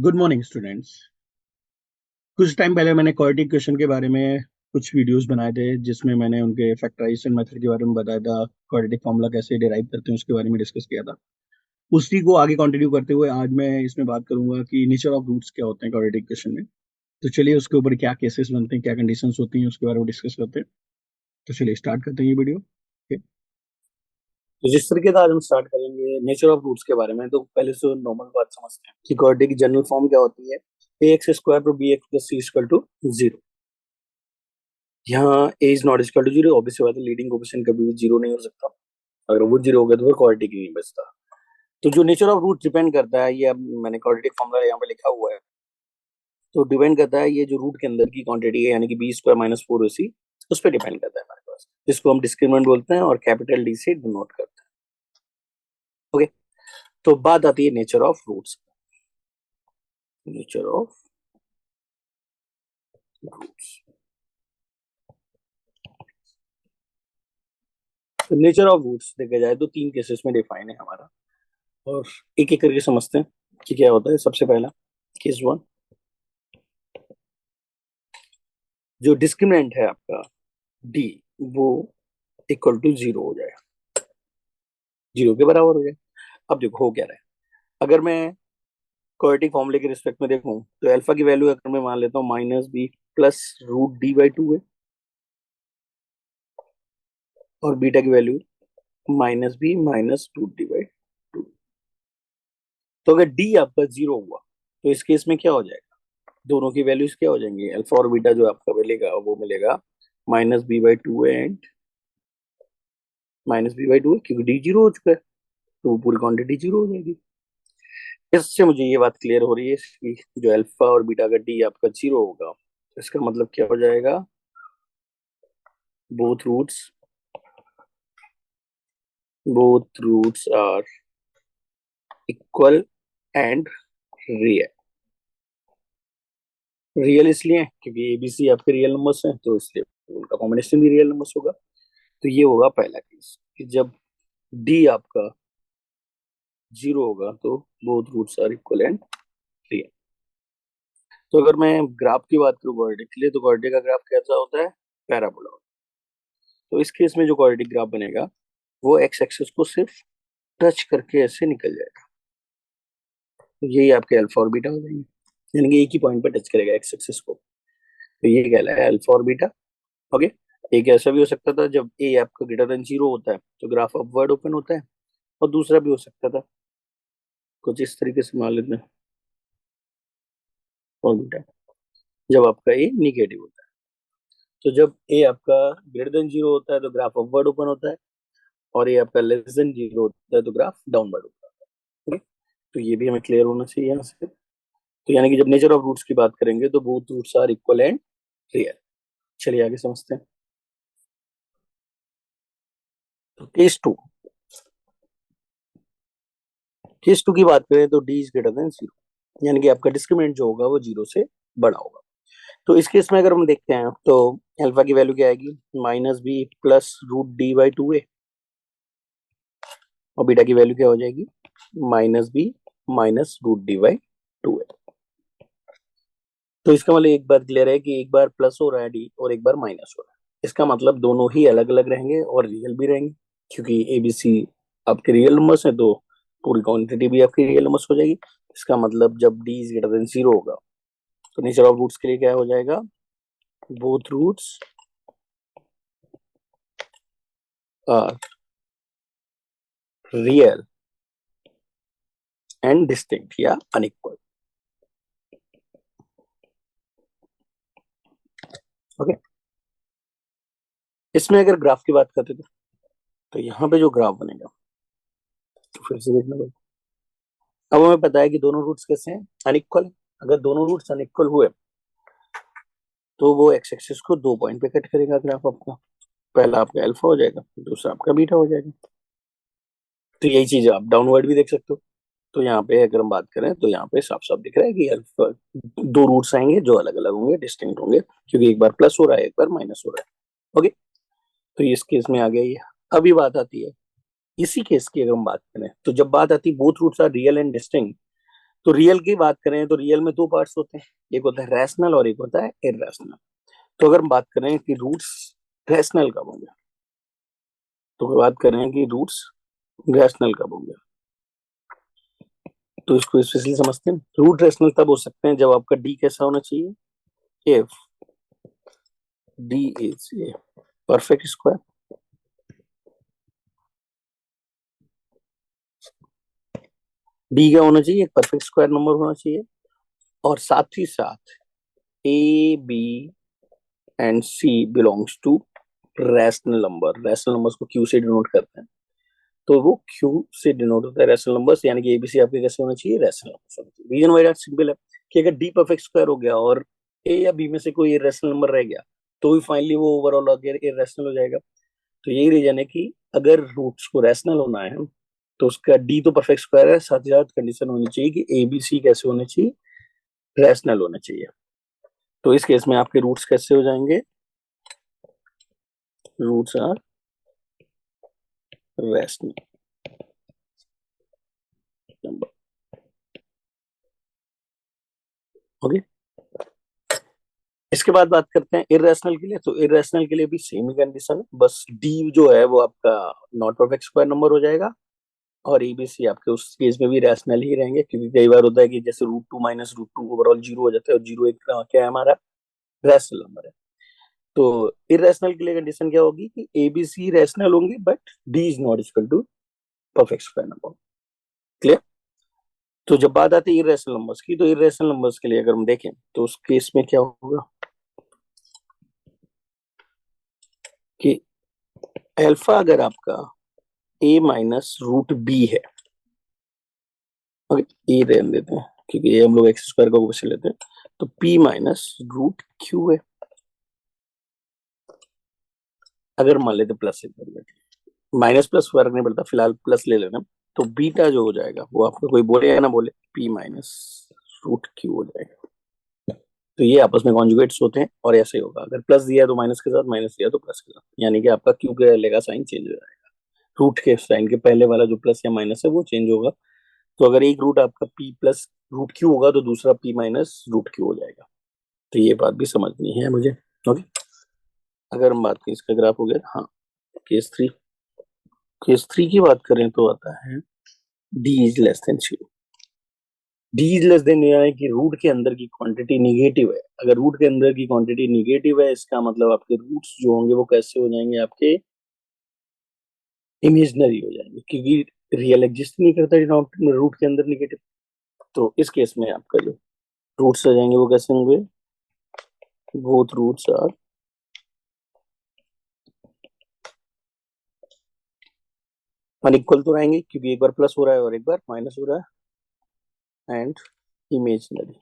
Good morning students. कुछ time पहले मैंने क्वाड्रेटिक इक्वेशन के बारे में कुछ वीडियोस बनाए थे जिसमें मैंने उनके फैक्टराइजेशन मेथड के बारे में बताया था। क्वाड्रेटिक फॉर्मूला कैसे डिराइव करते हैं उसके बारे में डिस्कस किया था। उसी को आगे कंटिन्यू करते हुए आज मैं इसमें बात करूंगा कि नेचर ऑफ रूट्स क्या होते हैं क्वाड्रेटिक इक्वेशन में। तो चलिए उसके ऊपर क्या केसेस बनते हैं, क्या कंडीशंस होती हैं, उसके बारे में डिस्कस करते हैं। तो चलिए स्टार्ट करते हैं ये वीडियो। तो जिस तरीके से आज हम स्टार्ट करेंगे नेचर ऑफ रूट्स के बारे में, तो पहले से नॉर्मल बात समझते हैं कि क्वाड्रेटिक की जनरल फॉर्म क्या होती है। ए एक्स स्क्वायर पर B X plus C equal to zero. यहाँ A is not equal to zero, obviously बात है, लीडिंग कोएफिशिएंट कभी भी जीरो नहीं हो सकता। अगर वो जीरो हो गया तो फिर क्वाड्रेटिक ही नहीं बचता। तो जो नेचर ऑफ रूट डिपेंड करता है, ये अब मैंने क्वाड्रेटिक फॉर्मूला यहाँ पे लिखा हुआ है। तो डिपेंड करता है ये जो रूट के अंदर की क्वांटिटी है, यानी कि बी स्क्वायर माइनस फोर ए सी, उस पर डिपेंड करता है हमारे पास, जिसको हम डिस्क्रिमिनेंट बोलते हैं और कैपिटल डी से डिनोट करते हैं। ओके, तो बात आती है nature of roots. Nature of roots, तो नेचर ऑफ रूट्स देखा जाए तो तीन केसेस में डिफाइन है हमारा, और एक एक करके समझते हैं कि क्या होता है। सबसे पहला केस वन, जो डिस्क्रिमिनेंट है आपका डी, वो इक्वल टू जीरो हो जाए, जीरो के बराबर हो जाए। अब देखो हो क्या रहा है। अगर मैं क्वाड्रेटिक फॉर्मूले के रिस्पेक्ट में देखूं तो अल्फा की वैल्यू अगर मैं मान लेता हूँ minus B plus root D by two है, और बीटा की value minus B minus root D by two. तो अगर डी आपका जीरो हुआ तो इस केस में क्या हो जाएगा, दोनों की वैल्यूज क्या हो जाएंगी, अल्फा और बीटा जो आपका मिलेगा वो मिलेगा minus b by two and minus b by two है, क्योंकि डी जीरो हो चुका है तो वो पूरी क्वांटिटी जीरो हो जाएगी। इससे मुझे ये बात क्लियर हो रही है कि जो अल्फा और बीटा का डी आपका जीरो होगा, तो इसका मतलब क्या हो जाएगा, both roots both roots are equal and real। Real इसलिए क्योंकि एबीसी आपके रियल नंबर्स हैं, तो इसलिए उनका कॉम्बिनेशन भी रियल नंबर्स होगा। तो ये होगा पहला केस कि जब डी आपका जीरो होगा तो both roots are equal and real. तो अगर मैं ग्राफ की बात करूँ क्वाड्रेटिक के लिए, तो क्वाड्रेटिक का ग्राफ कैसा होता है, पैराबोला। तो इस केस में जो क्वाड्रेटिक ग्राफ बनेगा वो एक्स एक्सिस को सिर्फ टच करके ऐसे निकल जाएगा। तो यही आपके अल्फा और बीटा हो जाएंगे, यानी कि एक ही पॉइंट पर टच करेगा एक्स एक्सिस को। तो ये कहलाया अल्फा और बीटा। ओके, एक ऐसा भी हो सकता था जब ए आपका ग्रेटर देन जीरो होता है तो ग्राफ अपवर्ड ओपन होता है, और दूसरा भी हो सकता था कुछ इस तरीके से मान लेते हैं, और बीटा जब आपका ए निगेटिव होता है। तो जब ए आपका ग्रेटर देन जीरो होता है तो ग्राफ अपवर्ड ओपन होता है, और ए आपका लेस देन जीरो होता है तो ग्राफ डाउनवर्ड ओपन होता है। ओके, तो ये भी हमें क्लियर होना चाहिए यहाँ से। तो यानी कि जब नेचर ऑफ रूट्स की बात करेंगे तो both roots are equal and real. चलिए आगे समझते हैं। तो केस टू, केस टू की बात करें तो D is greater than zero, यानी कि आपका डिस्क्रिमिनेंट जो होगा वो जीरो से बड़ा होगा। तो इस केस में अगर हम देखते हैं तो अल्फा की वैल्यू क्या आएगी, minus B plus root D by two A, और बीटा की वैल्यू क्या हो जाएगी, minus B minus root D by two A. तो इसका मतलब एक बात क्लियर है कि एक बार प्लस हो रहा है डी और एक बार माइनस हो रहा है, इसका मतलब दोनों ही अलग अलग रहेंगे और रियल भी रहेंगे, क्योंकि एबीसी आपके रियल नंबर्स है तो पूरी क्वांटिटी भी आपकी रियल नंबर्स हो जाएगी। इसका मतलब जब D is greater than zero होगा तो नेचर ऑफ रूट्स के लिए क्या हो जाएगा, both roots are real and distinct या अनइक्वल। ओके, इसमें अगर ग्राफ की बात करते तो यहाँ पे जो ग्राफ बनेगा, तो फिर से देखना पड़ेगा। अब हमें पता है कि दोनों रूट्स कैसे हैं, अनइक्वल है। अगर दोनों रूट्स अनइक्वल हुए तो वो एक्स एक्सिस को दो पॉइंट पे कट करेगा ग्राफ आपका, पहला आपका अल्फा हो जाएगा, दूसरा आपका बीटा हो जाएगा। तो यही चीज आप डाउनवर्ड भी देख सकते हो। तो यहाँ पे अगर हम बात करें तो यहाँ पे साफ साफ दिख रहा है कि अल्फा दो रूट्स आएंगे जो अलग अलग होंगे, डिस्टिंक्ट होंगे, क्योंकि एक बार प्लस हो रहा है एक बार माइनस हो रहा है। ओके, तो इस केस में आ गया ये। अभी बात आती है इसी केस की, अगर हम बात करें तो जब बात आती है both roots are real and distinct, तो रियल की बात करें तो रियल में दो पार्ट्स होते हैं, एक होता है रैशनल और एक होता है इररेशनल। तो अगर हम बात करें कि रूट्स रैशनल कब होंगे, तो बात करें कि रूट्स रैशनल कब होंगे, तो इसको स्पेशली समझते हैं। रूट रैशनल तब हो सकते हैं जब आपका डी कैसा होना चाहिए, if D is a perfect square, D क्या होना चाहिए, एक परफेक्ट स्क्वायर नंबर होना चाहिए, और साथ ही साथ a b and c belongs to rational number. Rational numbers को क्यू से डिनोट करते हैं, तो वो क्यू से डिनोट होता है रैशनल नंबर्स, यानी कि एबीसी आपके कैसे होना चाहिए, रैशनल नंबर्स होना चाहिए। रीजन वाई दैट सिंपल है कि अगर डी परफेक्ट स्क्वायर हो गया और ए या बी में से कोई इरेशनल नंबर रह गया, तो भी फाइनली वो ओवरऑल इरेशनल हो जाएगा। तो यही रीजन है कि अगर रूट्स को रैशनल होना है तो उसका डी तो परफेक्ट स्क्वायर है, साथ ही साथ कंडीशन होनी चाहिए कि ए बी सी कैसे होने चाहिए, रैशनल होने चाहिए। तो इस केस में आपके रूट्स कैसे हो जाएंगे, roots are rational number. Okay, इसके बाद बात करते हैं इरेशनल के लिए। तो इरेशनल के लिए भी सेम ही कंडीशन है, बस डी जो है वो आपका नॉट परफेक्ट स्क्वायर नंबर हो जाएगा, और एबीसी आपके उस केस में भी रैशनल ही रहेंगे, क्योंकि कई बार होता है कि जैसे root 2 minus root 2 overall zero हो जाता है, और जीरो एक क्या है हमारा रैशनल नंबर है। तो इरेशनल के लिए कंडीशन क्या होगी कि एबीसी रैशनल होंगे but d is not equal to perfect square number. Clear. तो जब बात आती है इरेशनल नंबर्स की, तो इरेशनल नंबर्स के लिए अगर हम देखें तो उस केस में क्या होगा कि अल्फा अगर आपका ए माइनस रूट बी है, ए रहने देते हैं क्योंकि ये हम लोग एक्स स्क्वायर का क्वेश्चन लेते हैं, तो पी माइनस रूट क्यू है। अगर मान लेते प्लस से माइनस प्लस फर्क नहीं पड़ता, फिलहाल प्लस ले लेना, तो बीटा जो हो जाएगा वो आपको कोई बोले या ना बोले, पी माइनस रूट क्यू हो जाएगा। तो ये आपस में कॉन्जुगेट्स होते हैं, और ऐसे ही होगा, अगर प्लस दिया तो माइनस के साथ, माइनस दिया तो प्लस के साथ, यानी कि आपका क्यू के लेगा साइन चेंज हो जाएगा, रूट के साइन के पहले वाला जो प्लस या माइनस है वो चेंज होगा। तो अगर एक रूट आपका पी प्लस रूट क्यू होगा तो दूसरा पी माइनस रूट क्यू हो जाएगा। तो ये बात भी समझनी है मुझे। ओके, अगर हम बात करें इसका ग्राफ हो गया, हाँ केस थ्री, केस थ्री की बात करें तो आता है D is less than zero. D is less than यानी कि रूट के अंदर की क्वांटिटी निगेटिव है। अगर रूट के अंदर की क्वांटिटी निगेटिव है, इसका मतलब आपके रूट्स जो होंगे वो कैसे हो जाएंगे, आपके इमेजनरी हो जाएंगे, क्योंकि रियल एग्जिस्ट नहीं करता रूट के अंदर निगेटिव। तो इस केस में आपका जो रूट्स आ जाएंगे वो कैसे होंगे, बोथ रूट्स आर अनइक्वल तो रहेंगे, क्योंकि एक बार प्लस हो रहा है और एक बार माइनस हो रहा है, एंड इमेजनरी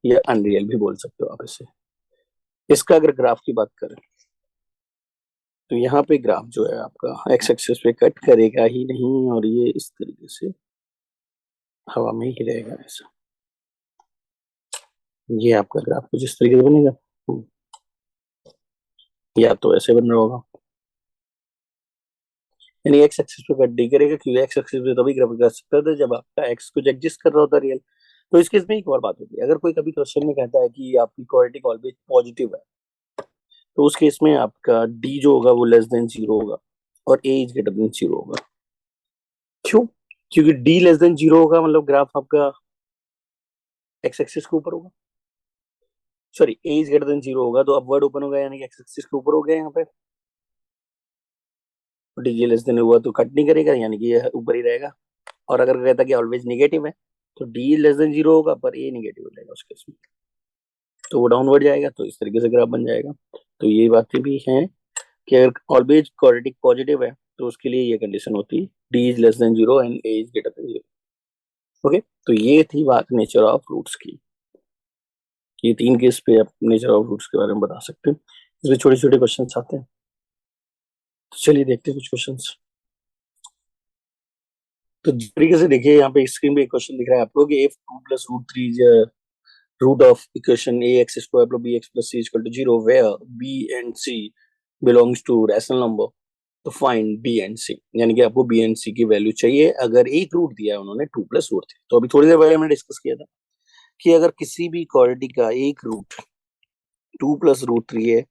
या अनरियल भी बोल सकते हो आप इसे। इसका अगर ग्राफ की बात करें तो यहाँ पे ग्राफ जो है आपका एक्स एक्सिस पे कट करेगा ही नहीं, और ये इस तरीके से हवा में ही रहेगा ऐसा। ये आपका ग्राफ कुछ इस तरीके से बनेगा, या तो ऐसे बन रहा होगा, यानी एक्स एक्सिस पे कट नहीं करेगा, क्योंकि एक्स एक्सिस पे तभी ग्राफ कर सकता था जब आपका एक्स कुछ एग्जिस्ट कर रहा होता रियल। तो इस केस में एक और बात होती है, अगर कोई कभी क्वेश्चन में कहता है कि आपकी क्वाड्रेटिक ऑलवेज पॉजिटिव है, तो उस केस में आपका डी जो होगा वो लेस देन जीरो होगा और ए इज ग्रेटर देन जीरो होगा। क्यों? क्योंकि डी लेस देन जीरो होगा मतलब ग्राफ आपका एक्स एक्सिस के ऊपर होगा, sorry A is greater than zero होगा तो अपवर्ड ओपन होगा, यानी कि एक्स एक्सिस के ऊपर हो गया यहाँ पे। डी लेस देन हुआ तो कट नहीं करेगा, यानी कि ये ऊपर ही रहेगा। और अगर कहता कि ऑलवेज नेगेटिव है तो डी लेस देन जीरो होगा पर ए नेगेटिव हो जाएगा उस केस में, तो वो डाउनवर्ड जाएगा, तो इस तरीके से ग्राफ बन जाएगा। तो ये बातें भी हैं कि अगर ऑलवेज क्वाड्रेटिक पॉजिटिव है तो उसके लिए ये कंडीशन होती है D is less than zero and A is greater than zero. Okay, तो ये थी बात नेचर ऑफ रूट्स की। ये तीन केस पे आप नेचर ऑफ रूट्स के बारे में बता सकते हैं, इसमें छोटे छोटे क्वेश्चन आते हैं। तो चलिए देखते हैं कुछ क्वेश्चन। तो जिस तरीके से देखिए यहाँ पे स्क्रीन पे एक क्वेश्चन दिख रहा है आपको कि if 2 plus root 3 is root of equation ax square plus bx plus c is equal to 0 where b and c belongs to rational number, तो फाइंड बी एंड सी, यानी कि आपको बी एंड सी की वैल्यू चाहिए अगर एक रूट दिया है उन्होंने 2 + √3। तो अभी थोड़ी देर पहले हमने डिस्कस किया था कि अगर किसी भी क्वाड्रेटिक का एक रूट 2 + √3 है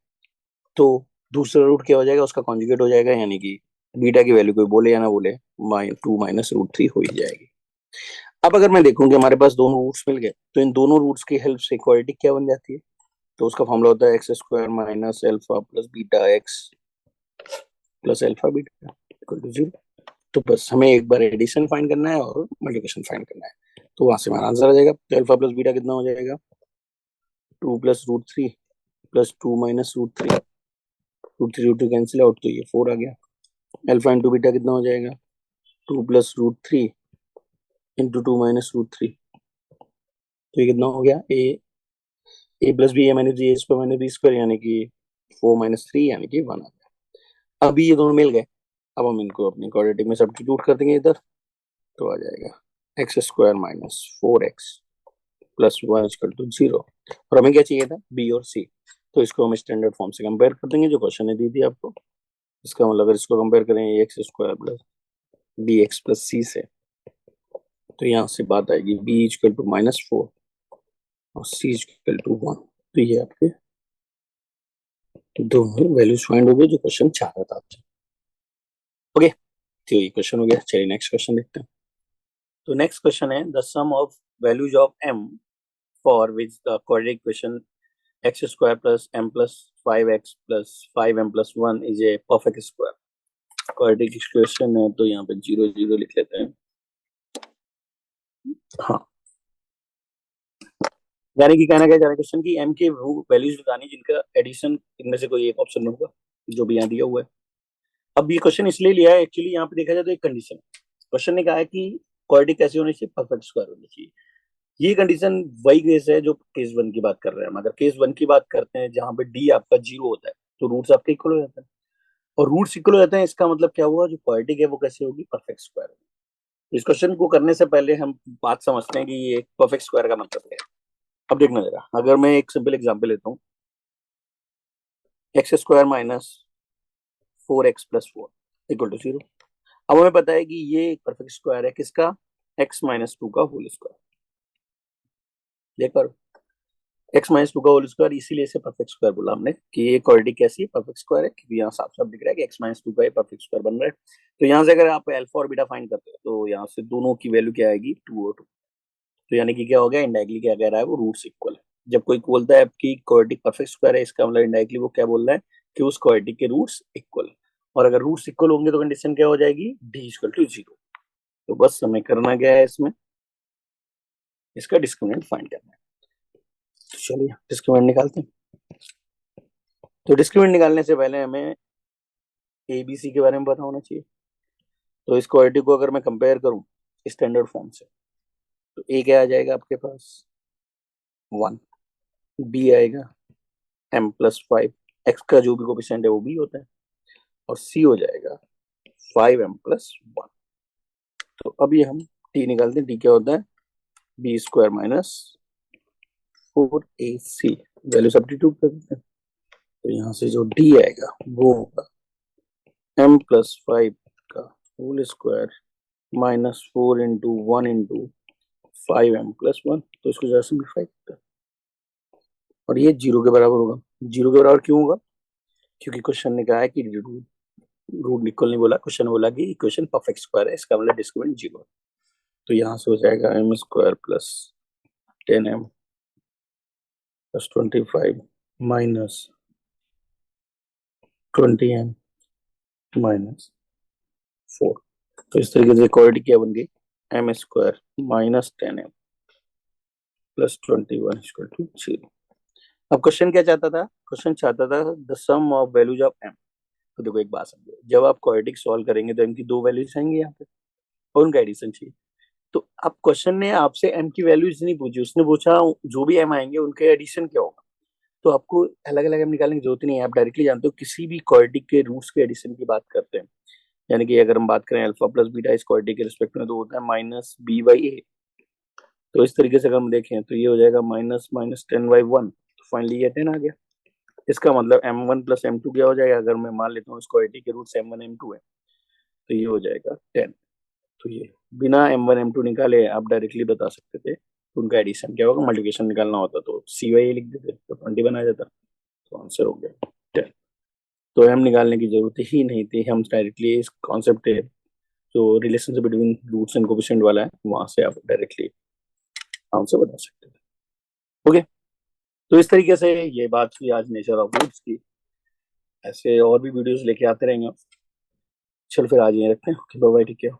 तो दूसरा रूट क्या हो जाएगा, उसका कॉन्जुगेट हो जाएगा, यानी कि बीटा की वैल्यू कोई बोले या ना बोले 2 - √3 हो ही जाएगी। अब अगर मैं देखूं कि हमारे पास दोनों रूट्स मिल गए तो इन दोनों रूट्स की हेल्प से क्वाड्रेटिक क्या बन जाती है, तो उसका फॉर्मूला होता है x² - alpha + beta x + alpha beta equal to 0। तो बस हमें एक बार एडिशन फाइंड करना है और मल्टीप्लिकेशन फाइंड करना है, तो वहां से हमारा आंसर आ जाएगा। तो अल्फा + बीटा कितना हो जाएगा, 2 + √3 + 2 - √3, √3 कैंसिल आउट, तो ये 4 आ गया। अल्फा इंटू बीटा कितना हो जाएगा, 2 + √3 इंटू 2 - √3, तो ये कितना हो गया, a + b - a - b² यानी कि 4 - 3 यानी कि 1 आ गया। अभी ये दोनों मिल गए, अब हम इनको अपने क्वाड्रेटिक में सब्स्टिट्यूट कर देंगे इधर, तो आ जाएगा x² - 4x + 1 = 0। और हमें क्या चाहिए था, b और c, तो इसको हम स्टैंडर्ड फॉर्म से कंपेयर कर देंगे जो क्वेश्चन ने दी थी आपको। इसका मतलब अगर इसको कंपेयर करें x² + bx + c से, तो यहाँ से बात आएगी b = -4 और c = 1। तो ये आपके दोनों वैल्यूज फाइंड हो गए जो क्वेश्चन चाह रहा था आपसे। ओके, तो ये क्वेश्चन हो गया। चलिए नेक्स्ट क्वेश्चन देखते हैं। तो नेक्स्ट क्वेश्चन है the sum of values of m for which the quadratic equation x² + m + 5x + 5m + 1 is a perfect square. Quadratic equation है तो यहाँ पे 0 0 लिख लेते हैं। हाँ, यानी कि कहना क्या चाह रहा है क्वेश्चन की m के वैल्यूज बतानी जिनका एडिशन इनमें से कोई एक ऑप्शन में होगा, जो भी यहाँ दिया हुआ है। अब ये क्वेश्चन इसलिए लिया है, एक्चुअली यहाँ पे देखा जाए तो एक कंडीशन है। क्वेश्चन ने कहा है कि क्वाड्रेटिक कैसे होनी चाहिए, परफेक्ट स्क्वायर होनी चाहिए। ये कंडीशन वही केस है जो केस 1 की बात कर रहे हैं हम। अगर केस 1 की बात करते हैं जहां पे डी आपका 0 होता है तो रूट्स आपके इक्वल हो जाते हैं, और रूट्स इक्वल हो जाते हैं इसका मतलब क्या हुआ, जो क्वाड्रेटिक है वो कैसे होगी, परफेक्ट स्क्वायर होगी। इस क्वेश्चन को करने से पहले हम बात समझते हैं कि ये परफेक्ट स्क्वायर का मतलब क्या है। अब देखना जरा, अगर मैं एक सिंपल एग्जांपल लेता हूँ, x² - 4x + 4 इक्वल टू 0। अब हमें पता है कि ये एक परफेक्ट स्क्वायर है किसका, x - 2 का होल स्क्वायर। देख पर x - 2 का होल स्क्वायर, इसीलिए इसे परफेक्ट स्क्वायर बोला हमने कि ये क्वाड्रेटिक कैसी है, परफेक्ट स्क्वायर है, क्योंकि यहाँ साफ साफ दिख रहा है कि x - 2 का ये परफेक्ट स्क्वायर बन रहा है। तो यहाँ से अगर आप अल्फा और बीटा फाइंड करते हो तो यहाँ से दोनों की वैल्यू क्या आएगी, 2 और 2। तो यानी कि क्या हो गया, इनडायरेक्टली क्या कह रहा है वो, रूट्स इक्वल है। जब कोई बोलता है कि क्वाड्रेटिक परफेक्ट स्क्वायर है, इसका मतलब इनडायरेक्टली वो क्या बोल रहा है कि उस क्वाड्रेटिक के रूट्स इक्वल है। और अगर रूट्स इक्वल होंगे तो कंडीशन क्या हो जाएगी, d = 0। तो बस हमें करना क्या है, इसमें इसका डिस्क्रिमिनेंट फाइंड करना है। तो चलिए डिस्क्रिमिनेंट निकालते हैं। तो डिस्क्रिमिनेंट निकालने से पहले हमें एबीसी के बारे में पता होना चाहिए। तो इस क्वाड्रेटिक को अगर मैं कंपेयर करूं स्टैंडर्ड फॉर्म से, तो ए क्या आ जाएगा आपके पास, 1, बी आएगा m + 5, एक्स का जो भी कोफिशिएंट है वो भी होता है, और सी हो जाएगा 5m + 1। तो अभी हम टी निकालते हैं, टी क्या होता है, b² - 4ac, वैल्यू सब्स्टिट्यूट कर देते हैं। तो यहाँ से जो डी आएगा वो होगा m + 5 का होल स्क्वायर -4 × 1 × 5m + 1। तो इसको जरा सिंप्लीफाई करते हैं और ये 0 के बराबर होगा। 0 के बराबर क्यों होगा, क्योंकि क्वेश्चन ने कहा है कि रूट इक्वल नहीं बोला, क्वेश्चन बोला कि इक्वेशन परफेक्ट स्क्वायर है, इसका मतलब डिस्क्रिमिनेंट 0 है। तो यहाँ से हो जाएगा m² + 10m + 25 -20m -4। तो इस तरीके से क्वाड्रेटिक क्या बन गई, m² - 10m + 21 = 0। अब क्वेश्चन क्या चाहता था, क्वेश्चन चाहता था the sum of values of m। तो देखो एक बात समझो, जब आप क्वाड्रेटिक सॉल्व करेंगे तो m की दो वैल्यूज आएंगी यहाँ पे और उनका एडिशन चाहिए। तो अब क्वेश्चन ने आपसे m की वैल्यूज नहीं पूछी, उसने पूछा जो भी m आएंगे उनके एडिशन क्या होगा। तो आपको अलग अलग m निकालने की जरूरत नहीं है, आप डायरेक्टली जानते हो किसी भी क्वाड्रेटिक के रूट्स के एडिशन की बात करते हैं। यानी कि अगर हम बात करें अल्फा + बीटा इस क्वाड्रेटिक के रिस्पेक्ट में, तो होता है -b/a। तो इस तरीके से अगर हम देखें तो ये हो जाएगा -10/1, तो फाइनली ये 10 आ गया। इसका मतलब m1 + m2 क्या हो जाएगा, अगर मैं मान लेता हूँ स्क्वायर टी के रूट्स m1 m2 है तो ये हो जाएगा 10। तो ये बिना m1 m2 निकाले आप डायरेक्टली बता सकते थे तो उनका एडिशन क्या होगा, मल्टीप्लिकेशन निकालना होता तो cy लिख देते तो 20 बना जाता। तो आंसर हो गया 10। तो हम निकालने की जरूरत ही नहीं थी, हम डायरेक्टली इस कॉन्सेप्ट है जो relationship between roots and coefficient वाला है वहां से आप डायरेक्टली आंसर बता सकते थे। ओके, तो इस तरीके से ये बात हुई आज नेचर ऑफ रूट्स की। ऐसे और भी वीडियोस लेके आते रहेंगे। चलो फिर आज ये रखते हैं। ओके बाय बाय, ठीक है।